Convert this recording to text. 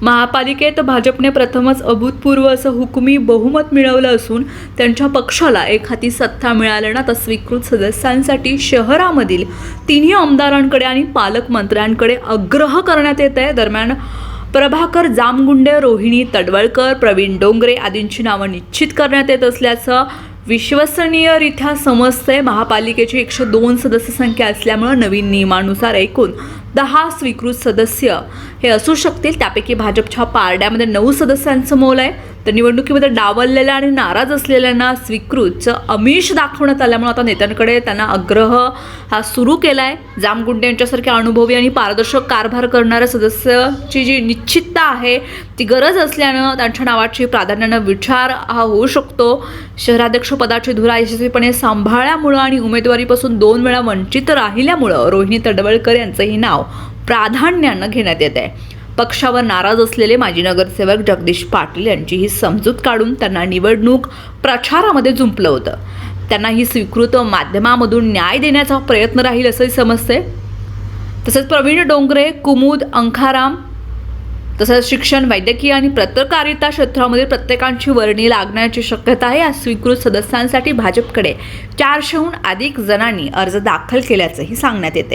महापालिकेत भाजपने प्रथमच अभूतपूर्व असं हुकुमी बहुमत मिळवलं असून त्यांच्या पक्षाला एक हाती सत्ता मिळाल्यानं आता स्वीकृत सदस्यांसाठी शहरामधील तिन्ही आमदारांकडे आणि पालकमंत्र्यांकडे आग्रह करण्यात येत आहे। दरम्यान प्रभाकर जामगुंडे, रोहिणी तडवळकर, प्रवीण डोंगरे आदींची नावं निश्चित करण्यात येत असल्याचं विश्वसनीयरित्या समजतंय। महापालिकेची 102 सदस्य संख्या असल्यामुळे नवीन नियमानुसार एकूण 10 स्वीकृत सदस्य हे असू शकतील। त्यापैकी भाजपच्या पारड्यामध्ये 9 सदस्यांचं मोल आहे। तर निवडणुकीमध्ये डावललेल्या आणि नाराज असलेल्यांना स्वीकृतचं आमिष दाखवण्यात आल्यामुळे आता नेत्यांकडे त्यांना आग्रह हा सुरू केला आहे। जामगुंडे यांच्यासारख्या अनुभवी आणि पारदर्शक कारभार करणाऱ्या सदस्याची जी निश्चितता आहे ती गरज असल्यानं त्यांच्या नावाची प्राधान्यानं विचार हा होऊ शकतो। शहराध्यक्ष पदाची धुरा यशस्वीपणे सांभाळल्यामुळं आणि उमेदवारीपासून 2 वेळा वंचित राहिल्यामुळं रोहिणी तडवळकर यांचंही नाव प्राधान्यानं घेण्यात येत आहे। पक्षावर नाराज असलेले माजी नगरसेवक जगदीश पाटील यांची ही समजूत काढून त्यांना निवडणूक प्रचारामध्ये जुंपलं होतं। त्यांना ही स्वीकृत माध्यमामधून न्याय देण्याचा प्रयत्न राहील असंही समजते। तसेच प्रवीण डोंगरे, कुमुद अंखाराम, तसंच शिक्षण, वैद्यकीय आणि पत्रकारिता क्षेत्रामध्ये प्रत्येकांची वर्णी लागण्याची शक्यता आहे। या स्वीकृत सदस्यांसाठी भाजपकडे 400हून अधिक जणांनी अर्ज दाखल केल्याचंही सांगण्यात येते।